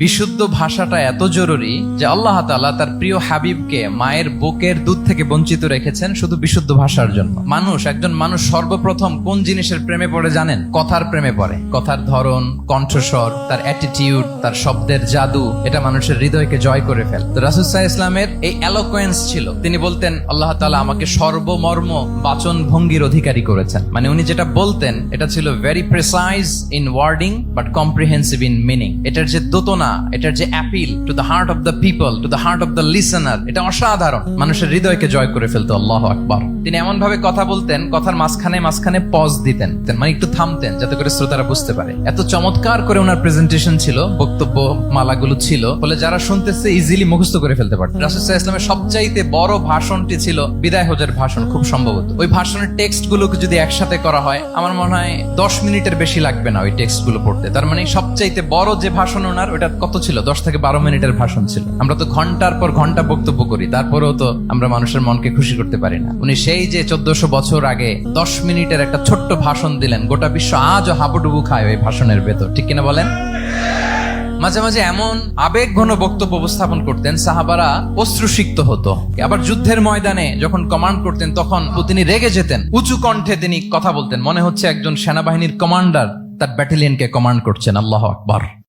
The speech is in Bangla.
বিশুদ্ধ ভাষাটা এত জরুরি যে আল্লাহ তাআলা তার প্রিয় হাবিবকে মায়ের বুকের দুধ থেকে বঞ্চিত রেখেছেন শুধু বিশুদ্ধ ভাষার জন্য। একজন মানুষ সর্বপ্রথম কোন জিনিসের প্রেমে পড়ে জানেন? কথার প্রেমে পড়ে। কথার ধরন, কণ্ঠস্বর, তার অ্যাটিটিউড, তার শব্দের জাদু, এটা মানুষের হৃদয়কে জয় করে ফেলে। তো রাসূল সাল্লাল্লাহু আলাইহি ইসলামের এই এলোকোয়েন্স ছিল। তিনি বলতেন আল্লাহ তাআলা আমাকে সর্বমর্ম বাচন ভঙ্গির অধিকারী করেছেন। মানে উনি যেটা বলতেন এটা ছিল very precise in wording but comprehensive in meaning. এটার যে দোতনা, এটার যে appeal to the heart of the people, to the heart of the listener, এটা অসাধারণ। মানুষের হৃদয়কে জয় করে ফেলতো। আল্লাহু আকবার। তিনি এমন ভাবে কথা বলতেন, কথার মাঝখানে মাঝখানে পজ দিতেন, মানে একটু থামতেন যাতে করে শ্রোতারা বুঝতে পারে। এত চমৎকার করে ওনার প্রেজেন্টেশন ছিল, বক্তব্য মালাগুলো ছিল, ফলে যারা শুনতেছে ইজিলি মুখস্থ করে ফেলতে পারত। রাসূল সাল্লাল্লাহু আলাইহি ইসলামের সবচাইতে বড় ভাষণটি ছিল বিদায় হজের ভাষণ, খুব সম্ভবত। ওই ভাষণের টেক্সট গুলোকে যদি একসাথে করা হয়, আমার মনে হয় 10 মিনিটের বেশি লাগবে না ওই টেক্সট গুলো পড়তে। তার মানে সবচাইতে বড় যে ভাষণ ওনার, ওটা কত ছিল? 10 থেকে 12 মিনিটের ভাষণ ছিল। আমরা তো ঘন্টার পর ঘন্টা বক্তব্য করি, তারপরেও তো আমরা মানুষের মনকে খুশি করতে পারি না। উনি সেই যে 1400 বছর আগে 10 মিনিটের একটা ছোট্ট ভাষণ দিলেন, গোটা বিশ্ব আজও হাবুডুবু খায় ওই ভাষণের ভেতর, ঠিক কিনা বলেন? মাঝে মাঝে এমন আবেগ ঘন বক্তব্য উপস্থাপন করতেন, সাহাবারা অশ্রুসিক্ত হতো। আবার যুদ্ধের ময়দানে যখন কমান্ড করতেন, তখন তিনি রেগে যেতেন। উঁচু কণ্ঠে তিনি কথা বলতেন, মনে হচ্ছে একজন সেনাবাহিনীর কমান্ডার তার ব্যাটালিয়নকে কমান্ড করছেন। আল্লাহু আকবার।